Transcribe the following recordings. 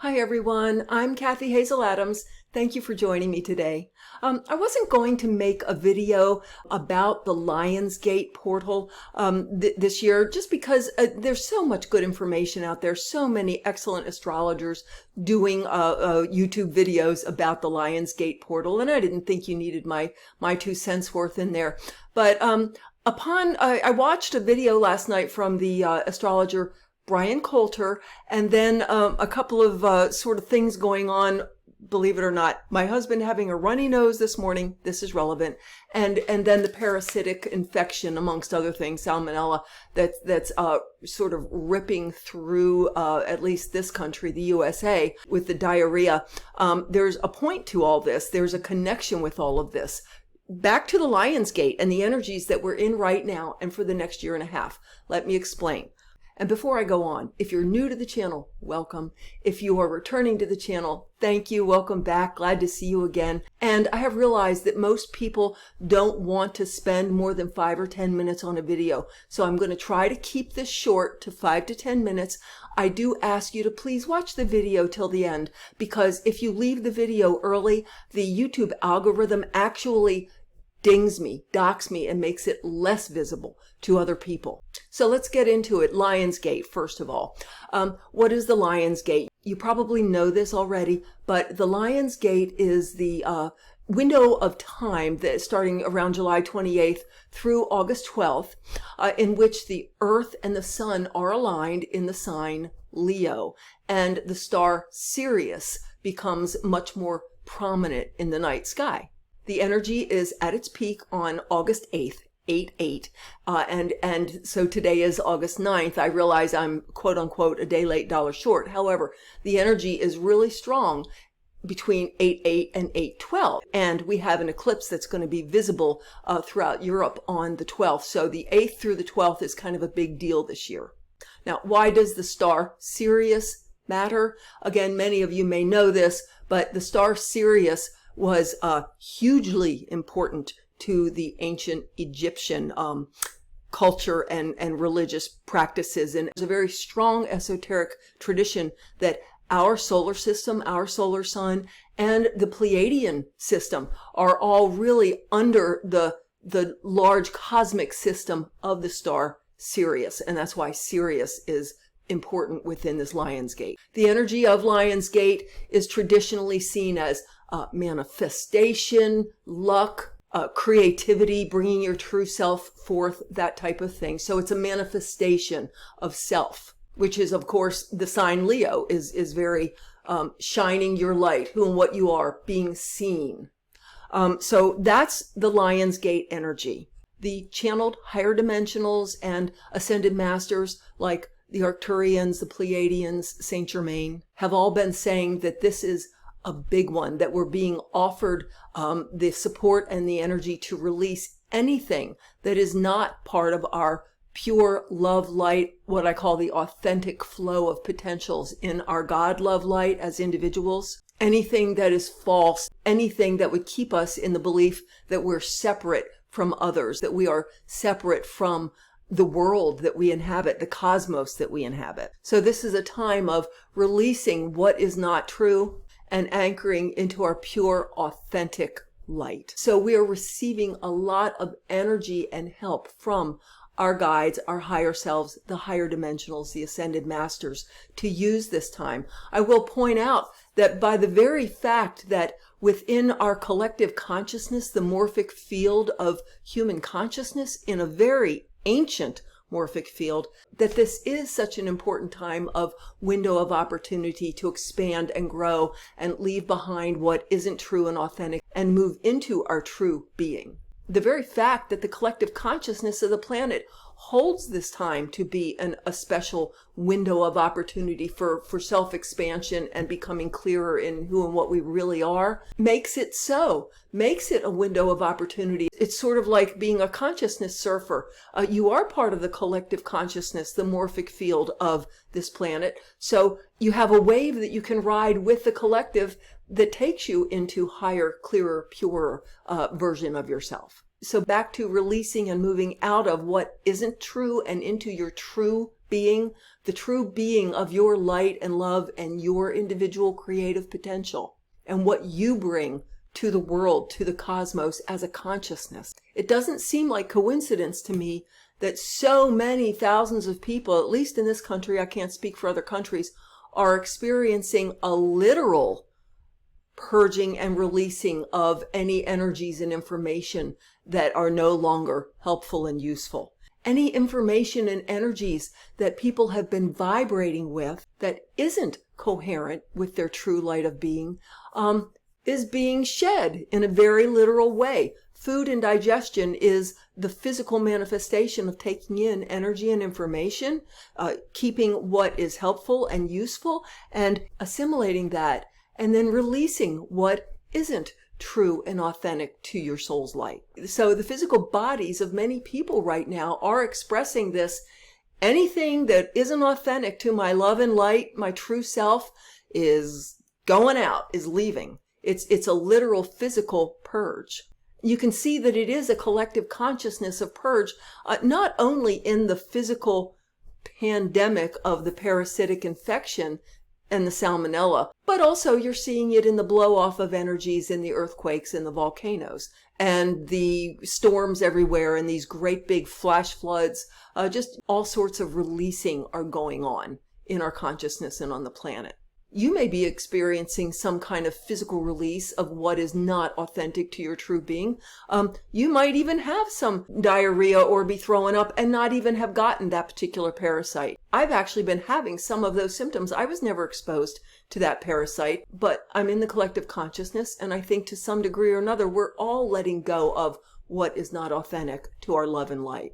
Hi everyone, I'm Kathy Hazel Adams. Thank you for joining me today. I wasn't going to make a video about the Lionsgate portal this year just because there's so much good information out there, so many excellent astrologers doing YouTube videos about the Lionsgate portal, and I didn't think you needed my 2 cents worth in there. But I watched a video last night from the astrologer Brian Coulter, and then a couple of sort of things going on, believe it or not. My husband having a runny nose this morning, this is relevant, and then the parasitic infection, amongst other things, salmonella, that's sort of ripping through at least this country, the USA, with the diarrhea. There's a point to all this. There's a connection with all of this. Back to the Lionsgate and the energies that we're in right now and for the next year and a half. Let me explain. And before I go on, if you're new to the channel, welcome. If you are returning to the channel, thank you. Welcome back. Glad to see you again. And I have realized that most people don't want to spend more than 5 or 10 minutes on a video. So I'm going to try to keep this short to 5 to 10 minutes. I do ask you to please watch the video till the end, because if you leave the video early, the YouTube algorithm actually dings me, docks me, and makes it less visible to other people. So let's get into it. Lionsgate, first of all. What is the Lionsgate? You probably know this already, but the Lionsgate is the window of time that starting around July 28th through August 12th, in which the Earth and the Sun are aligned in the sign Leo, and the star Sirius becomes much more prominent in the night sky. The energy is at its peak on August 8th, 8/8, and so today is August 9th. I realize I'm quote unquote a day late, dollar short. However, the energy is really strong between 8/8 and 8/12, and we have an eclipse that's going to be visible throughout Europe on the 12th. So the 8th through the 12th is kind of a big deal this year. Now, why does the star Sirius matter? Again, many of you may know this, but the star Sirius was hugely important to the ancient Egyptian culture and religious practices. And there's a very strong esoteric tradition that our solar system, our solar sun, and the Pleiadian system are all really under the large cosmic system of the star Sirius. And that's why Sirius is important within this Lionsgate. The energy of Lionsgate is traditionally seen as manifestation, luck, creativity, bringing your true self forth, that type of thing. So it's a manifestation of self, which is, of course, the sign Leo is very shining your light, who and what you are, being seen. So that's the Lionsgate energy. The channeled higher dimensionals and ascended masters like the Arcturians, the Pleiadians, Saint Germain have all been saying that this is a big one, that we're being offered the support and the energy to release anything that is not part of our pure love light, what I call the authentic flow of potentials in our God love light as individuals. Anything that is false, anything that would keep us in the belief that we're separate from others, that we are separate from the world that we inhabit, the cosmos that we inhabit. So this is a time of releasing what is not true and anchoring into our pure, authentic light. So we are receiving a lot of energy and help from our guides, our higher selves, the higher dimensionals, the ascended masters, to use this time. I will point out that by the very fact that within our collective consciousness, the morphic field of human consciousness in a very ancient morphic field, that this is such an important time of window of opportunity to expand and grow and leave behind what isn't true and authentic and move into our true being. The very fact that the collective consciousness of the planet holds this time to be a special window of opportunity for self-expansion and becoming clearer in who and what we really are makes it so, makes it a window of opportunity. It's sort of like being a consciousness surfer. You are part of the collective consciousness, the morphic field of this planet. So you have a wave that you can ride with the collective that takes you into higher, clearer, purer version of yourself. So back to releasing and moving out of what isn't true and into your true being, the true being of your light and love and your individual creative potential and what you bring to the world, to the cosmos as a consciousness. It doesn't seem like coincidence to me that so many thousands of people, at least in this country, I can't speak for other countries, are experiencing a literal purging and releasing of any energies and information that are no longer helpful and useful. Any information and energies that people have been vibrating with that isn't coherent with their true light of being is being shed in a very literal way. Food and digestion is the physical manifestation of taking in energy and information, keeping what is helpful and useful, and assimilating that, and then releasing what isn't true and authentic to your soul's light. So the physical bodies of many people right now are expressing this. Anything that isn't authentic to my love and light, my true self, is going out, is leaving. It's a literal physical purge. You can see that it is a collective consciousness of purge, not only in the physical pandemic of the parasitic infection and the salmonella, but also you're seeing it in the blow off of energies in the earthquakes and the volcanoes and the storms everywhere and these great big flash floods. Just all sorts of releasing are going on in our consciousness and on the planet. You may be experiencing some kind of physical release of what is not authentic to your true being. You might even have some diarrhea or be throwing up and not even have gotten that particular parasite. I've actually been having some of those symptoms. I was never exposed to that parasite, but I'm in the collective consciousness, and I think to some degree or another, we're all letting go of what is not authentic to our love and light.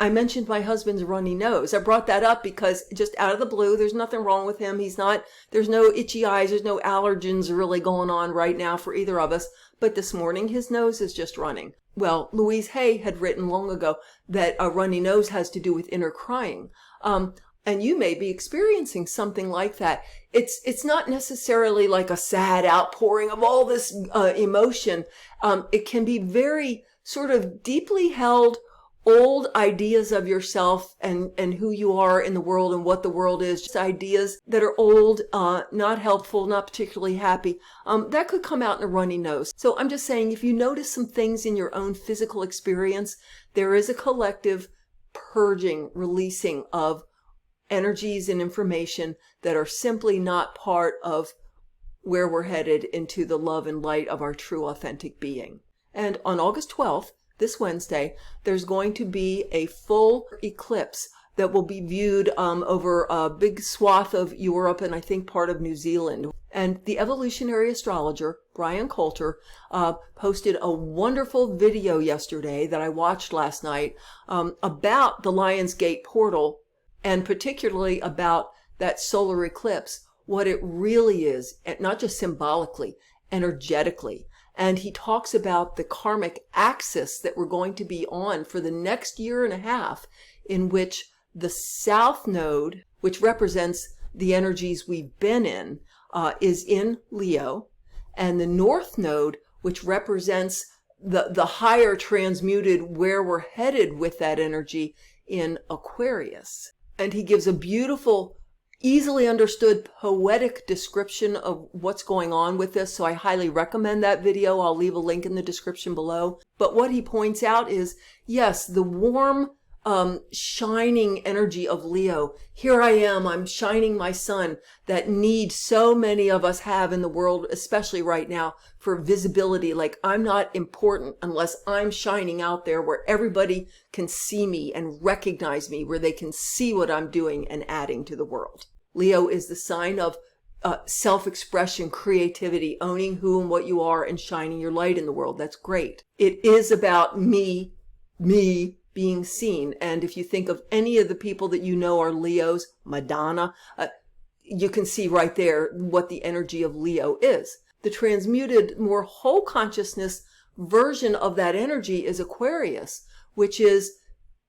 I mentioned my husband's runny nose. I brought that up because just out of the blue, there's nothing wrong with him. There's no itchy eyes. There's no allergens really going on right now for either of us. But this morning, his nose is just running. Well, Louise Hay had written long ago that a runny nose has to do with inner crying. And you may be experiencing something like that. It's not necessarily like a sad outpouring of all this emotion. It can be very sort of deeply held old ideas of yourself and who you are in the world and what the world is, just ideas that are old, not helpful, not particularly happy, that could come out in a runny nose. So I'm just saying, if you notice some things in your own physical experience, there is a collective purging, releasing of energies and information that are simply not part of where we're headed into the love and light of our true authentic being. And on August 12th, this Wednesday, there's going to be a full eclipse that will be viewed over a big swath of Europe and I think part of New Zealand. And the evolutionary astrologer, Brian Coulter, posted a wonderful video yesterday that I watched last night about the Lion's Gate portal, and particularly about that solar eclipse, what it really is, not just symbolically, energetically. And he talks about the karmic axis that we're going to be on for the next year and a half, in which the south node, which represents the energies we've been in, is in Leo, and the north node, which represents the higher transmuted, where we're headed with that energy, in Aquarius. And he gives a beautiful, easily understood, poetic description of what's going on with this. So I highly recommend that video. I'll leave a link in the description below. But what he points out is, yes, the warm, shining energy of Leo. Here I am, I'm shining my sun, that need so many of us have in the world, especially right now, for visibility. Like, I'm not important unless I'm shining out there where everybody can see me and recognize me, where they can see what I'm doing and adding to the world. Leo is the sign of self-expression, creativity, owning who and what you are and shining your light in the world. That's great. It is about me being seen. And if you think of any of the people that you know are Leos, Madonna, you can see right there what the energy of Leo is. The transmuted, more whole consciousness version of that energy is Aquarius, which is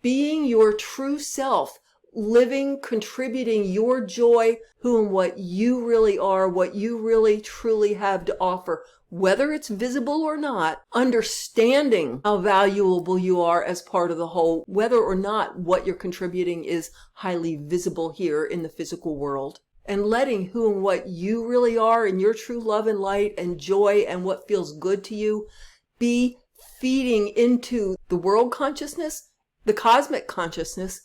being your true self, living, contributing your joy, who and what you really are, what you really truly have to offer, whether it's visible or not, understanding how valuable you are as part of the whole, whether or not what you're contributing is highly visible here in the physical world, and letting who and what you really are and your true love and light and joy and what feels good to you be feeding into the world consciousness, the cosmic consciousness,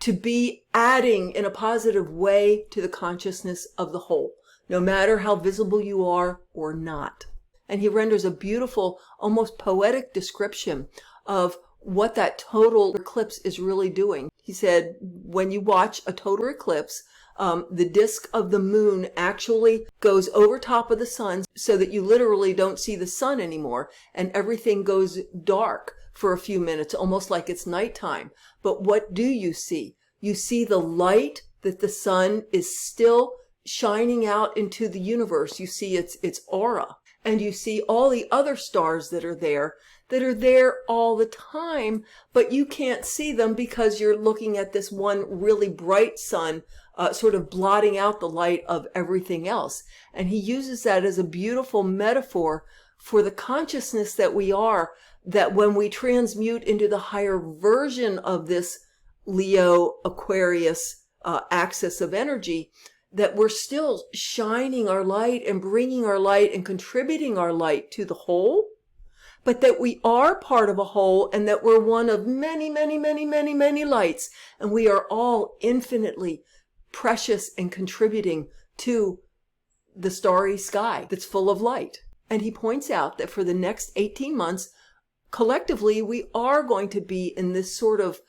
to be adding in a positive way to the consciousness of the whole, no matter how visible you are or not. And he renders a beautiful, almost poetic description of what that total eclipse is really doing. He said, when you watch a total eclipse, the disk of the moon actually goes over top of the sun so that you literally don't see the sun anymore, and everything goes dark for a few minutes, almost like it's nighttime. But what do you see? You see the light that the sun is still shining out into the universe. You see its aura, and you see all the other stars that are there all the time, but you can't see them because you're looking at this one really bright sun, sort of blotting out the light of everything else. And he uses that as a beautiful metaphor for the consciousness that we are, that when we transmute into the higher version of this Leo-Aquarius axis of energy, that we're still shining our light and bringing our light and contributing our light to the whole, but that we are part of a whole, and that we're one of many, many, many, many, many lights, and we are all infinitely precious and contributing to the starry sky that's full of light. And he points out that for the next 18 months, collectively, we are going to be in this sort of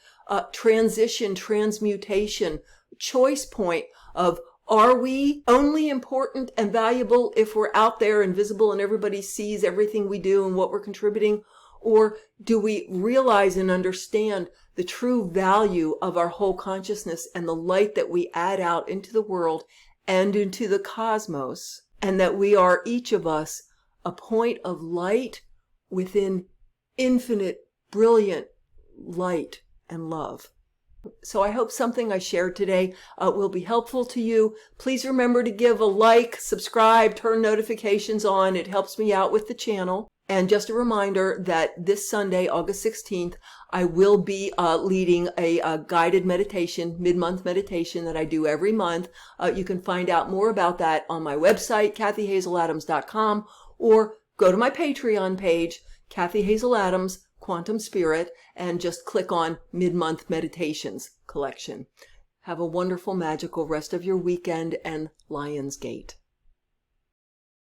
transition, transmutation, choice point of, are we only important and valuable if we're out there and visible and everybody sees everything we do and what we're contributing? Or do we realize and understand the true value of our whole consciousness and the light that we add out into the world and into the cosmos, and that we are, each of us, a point of light within infinite, brilliant light and love? So I hope something I shared today will be helpful to you. Please remember to give a like, subscribe, turn notifications on. It helps me out with the channel. And just a reminder that this Sunday, August 16th, I will be leading a guided meditation, mid-month meditation that I do every month. You can find out more about that on my website, kathyhazeladams.com, or go to my Patreon page, Kathy Hazel Adams, Quantum Spirit, and just click on Mid-Month Meditations collection. Have a wonderful, magical rest of your weekend and Lionsgate.